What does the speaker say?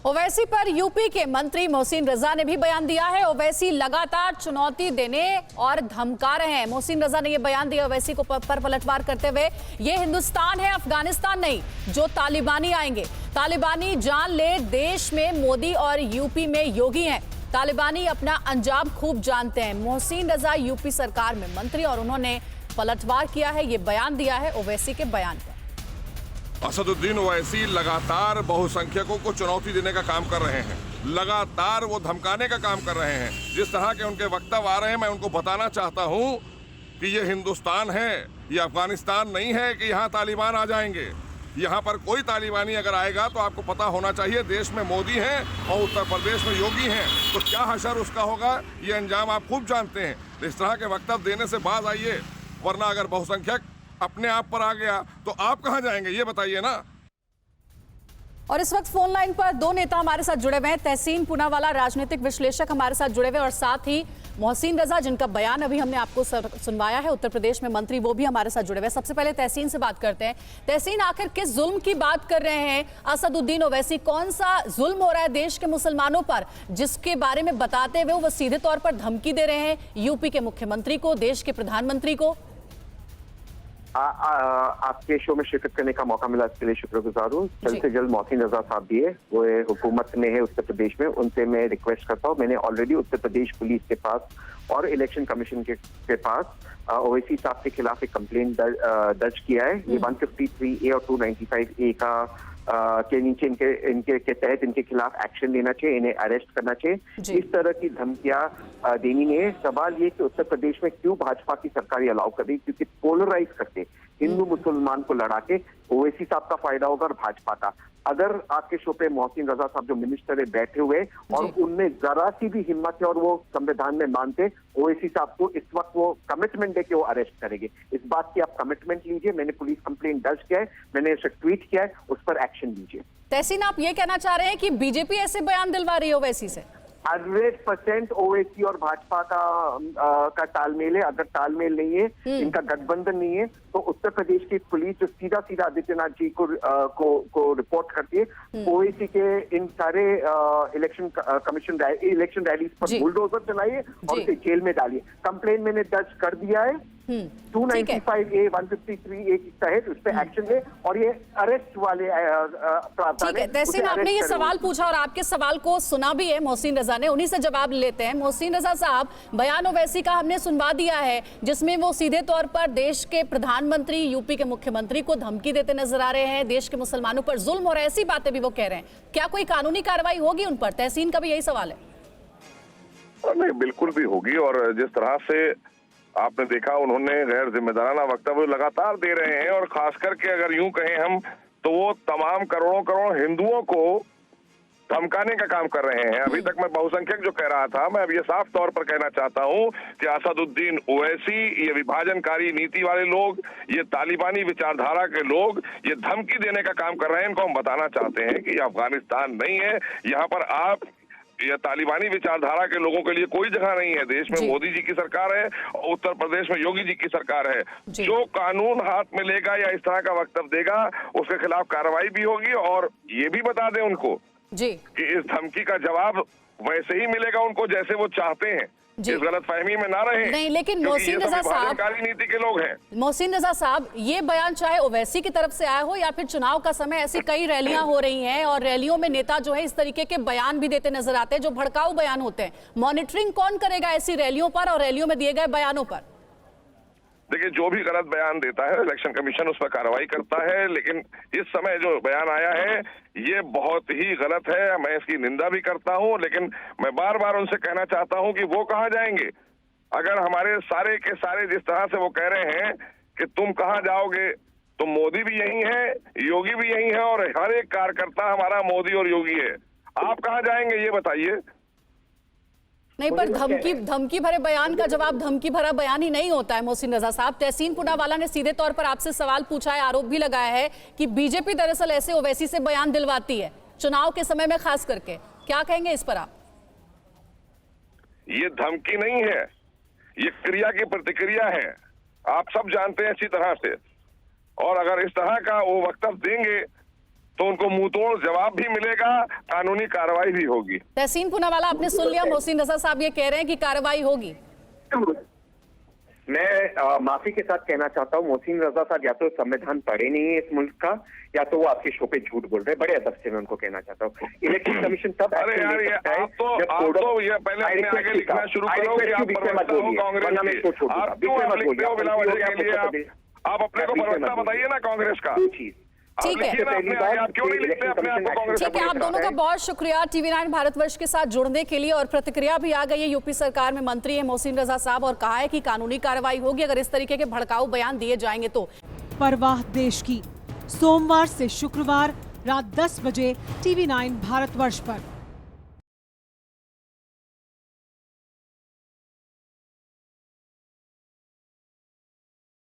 ओवैसी पर यूपी के मंत्री मोहसिन रजा ने भी बयान दिया है। ओवैसी लगातार चुनौती देने और धमका रहे हैं। मोहसिन रजा ने यह बयान दिया ओवैसी को पर पलटवार करते हुए, ये हिंदुस्तान है, अफगानिस्तान नहीं। जो तालिबानी आएंगे, तालिबानी जान ले देश में मोदी और यूपी में योगी हैं। तालिबानी अपना अंजाम खूब जानते हैं। मोहसिन रजा यूपी सरकार में मंत्री और उन्होंने पलटवार किया है, ये बयान दिया है ओवैसी के बयान पर। असदुद्दीन ओवैसी लगातार बहुसंख्यकों को चुनौती देने का काम कर रहे हैं, लगातार वो धमकाने का काम कर रहे हैं। जिस तरह के उनके वक्तव्य आ रहे हैं, मैं उनको बताना चाहता हूं कि ये हिंदुस्तान है, ये अफगानिस्तान नहीं है कि यहाँ तालिबान आ जाएंगे। यहाँ पर कोई तालिबानी अगर आएगा तो आपको पता होना चाहिए देश में मोदी हैं और उत्तर प्रदेश में योगी हैं, तो क्या हशर उसका होगा, ये अंजाम आप खूब जानते हैं। इस तरह के वक्तव्य देने से बाज आइए, वरना अगर बहुसंख्यक अपने आप पर आ गया तो आप कहां जाएंगे, ये बताइए ना। और इस वक्त फोन लाइन पर दो नेता हमारे साथ जुड़े हुए हैं। तहसीन पूनावाला राजनीतिक विश्लेषक हमारे साथ जुड़े हुए, और साथ ही मोहसिन रजा जिनका बयान अभी हमने आपको सुनवाया है, उत्तर प्रदेश में मंत्री, वो भी हमारे साथ जुड़े हुए हैं। सबसे पहले तहसीन से बात करते हैं। तहसीन, आखिर किस जुल्म की बात कर रहे हैं असदुद्दीन ओवैसी? कौन सा जुल्म हो रहा है देश के मुसलमानों पर, जिसके बारे में बताते हुए वो सीधे तौर पर धमकी दे रहे हैं यूपी के मुख्यमंत्री को, देश के प्रधानमंत्री को? आपके शो में शिरकत करने का मौका मिला, इसके लिए शुक्रगुजार हूँ। जल्द से जल्द मोहसिन रजा साहब भी है, वो हुकूमत में है उत्तर प्रदेश में, उनसे मैं रिक्वेस्ट करता हूँ। मैंने ऑलरेडी उत्तर प्रदेश पुलिस के पास और इलेक्शन कमीशन के पास ओवैसी साहब के खिलाफ एक कंप्लेंट दर्ज किया है। ये 153A और 295A के नीचे इनके तहत इनके खिलाफ एक्शन लेना चाहिए, इन्हें अरेस्ट करना चाहिए। इस तरह की धमकियां देनी नहीं है। सवाल ये कि उत्तर प्रदेश में क्यों भाजपा की सरकार ये अलाउ कर रही, क्योंकि पोलराइज करते हिंदू मुसलमान को लड़ा के ओवैसी साहब का फायदा होगा और भाजपा का। अगर आपके शो पे मोहसिन रजा साहब जो मिनिस्टर है बैठे हुए और उनमें जरा सी भी हिम्मत है और वो संविधान में मानते ओवैसी साहब को, इस वक्त वो कमिटमेंट दे के वो अरेस्ट करेंगे। इस बात की आप कमिटमेंट लीजिए। मैंने पुलिस कंप्लेंट दर्ज किया है, मैंने उसे ट्वीट किया है, उस पर एक्शन लीजिए। तहसीन, आप ये कहना चाह रहे हैं कि बीजेपी ऐसे बयान दिलवा रही है ओवैसी से? 100% ओवैसी और भाजपा का तालमेल है। अगर तालमेल नहीं है, इनका गठबंधन नहीं है, तो उत्तर प्रदेश की पुलिस जो सीधा आदित्यनाथ जी को रिपोर्ट करती है, ओवैसी के इन सारे इलेक्शन रैलीज पर बुलडोजर चलाइए और उसे जेल में डालिए। कंप्लेन मैंने दर्ज कर दिया है 295A 153A के तहत, उस पर एक्शन ले और ये अरेस्ट वाले ठीक है। तहसीन, आपने ये सवाल पूछा और आपके सवाल को सुना भी है मोहसिन रजा ने, उन्हीं से जवाब लेते हैं। मोहसिन रजा साहब, बयान ओवैसी का हमने सुनवा दिया है, जिसमें वो सीधे तौर पर देश के प्रधानमंत्री, यूपी के मुख्यमंत्री को धमकी देते नजर आ रहे हैं। देश के मुसलमानों पर जुल्म और ऐसी बातें भी वो कह रहे हैं। क्या कोई कानूनी कार्रवाई होगी उन पर? तहसीन का भी यही सवाल है। नहीं, बिल्कुल भी होगी। और जिस तरह से आपने देखा, उन्होंने गैर जिम्मेदाराना वक्तव्य लगातार दे रहे हैं, और खास करके अगर यूं कहें हम, तो वो तमाम करोड़ों हिंदुओं को धमकाने का काम कर रहे हैं। अभी तक मैं बहुसंख्यक जो कह रहा था, मैं अब ये साफ तौर पर कहना चाहता हूं कि असदुद्दीन ओवैसी, ये विभाजनकारी नीति वाले लोग, ये तालिबानी विचारधारा के लोग, ये धमकी देने का काम कर रहे हैं। इनको हम बताना चाहते हैं कि ये अफगानिस्तान नहीं है। यहाँ पर आप ये तालिबानी विचारधारा के लोगों के लिए कोई जगह नहीं है। देश में मोदी जी की सरकार है और उत्तर प्रदेश में योगी जी की सरकार है। जो कानून हाथ में लेगा या इस तरह का वक्तव्य देगा, उसके खिलाफ कार्रवाई भी होगी। और ये भी बता दें उनको कि इस धमकी का जवाब वैसे ही मिलेगा उनको जैसे वो चाहते हैं। इस गलतफहमी में ना रहे। नहीं, लेकिन मोहसिन रजा साहब, नीति के लोग हैं। मोहसिन रजा साहब, ये बयान चाहे ओवैसी की तरफ से आया हो या फिर चुनाव का समय, ऐसी कई रैलियां हो रही हैं और रैलियों में नेता जो है इस तरीके के बयान भी देते नजर आते हैं, जो भड़काऊ बयान होते हैं। मॉनिटरिंग कौन करेगा ऐसी रैलियों पर और रैलियों में दिए गए बयानों पर? देखिए, जो भी गलत बयान देता है इलेक्शन कमीशन उस पर कार्रवाई करता है, लेकिन इस समय जो बयान आया है ये बहुत ही गलत है। मैं इसकी निंदा भी करता हूं, लेकिन मैं बार बार उनसे कहना चाहता हूं कि वो कहां जाएंगे अगर हमारे सारे के सारे जिस तरह से वो कह रहे हैं कि तुम कहां जाओगे, तो मोदी भी यही है, योगी भी यही है, और हर एक कार्यकर्ता हमारा मोदी और योगी है। आप कहां जाएंगे ये बताइए। नहीं, पर धमकी भरे बयान का जवाब धमकी भरा बयान ही नहीं होता है मोहसिन रजा साहब। तहसीन पूनावाला ने सीधे तौर पर आपसे सवाल पूछा है, आरोप भी लगाया है कि बीजेपी दरअसल ऐसे ओवैसी से बयान दिलवाती है चुनाव के समय में खास करके। क्या कहेंगे इस पर आप? ये धमकी नहीं है, ये क्रिया की प्रतिक्रिया है। आप सब जानते हैं अच्छी तरह से। और अगर इस तरह का वो वक्तव्य देंगे तो उनको मुंहतोड़ जवाब भी मिलेगा, कानूनी कार्रवाई भी होगी। तहसीन पूनावाला, आपने सुन लिया, मोहसिन रजा साहब ये कह रहे हैं कि कार्रवाई होगी। मैं माफी के साथ कहना चाहता हूँ, मोहसिन रजा साहब या तो संविधान पढ़े नहीं है इस मुल्क का, या तो वो आपके शो पे झूठ बोल रहे हैं। बड़े अदब से मैं उनको कहना चाहता हूँ, इलेक्शन कमीशन तब अरे यार, ये आप तो ये पहले अपने आगे लिखना शुरू करो कि आप प्रवक्ता हो कांग्रेस के। आप क्यों आप लिखते हो बिना वजह के लिए? आप अपने को प्रवक्ता बताइए ना कांग्रेस का। ठीक है, आप क्यों नहीं लिखते अपने आप को कांग्रेस? ठीक है, आप दोनों का बहुत शुक्रिया TV9 भारतवर्ष के साथ जुड़ने के लिए। और प्रतिक्रिया भी आ गई है, यूपी सरकार में मंत्री है मोहसिन रजा साहब, और कहा है कि कानूनी कार्रवाई होगी अगर इस तरीके के भड़काऊ बयान दिए जाएंगे तो। परवाह देश की, सोमवार से शुक्रवार रात 10 बजे TV9 भारतवर्ष पर।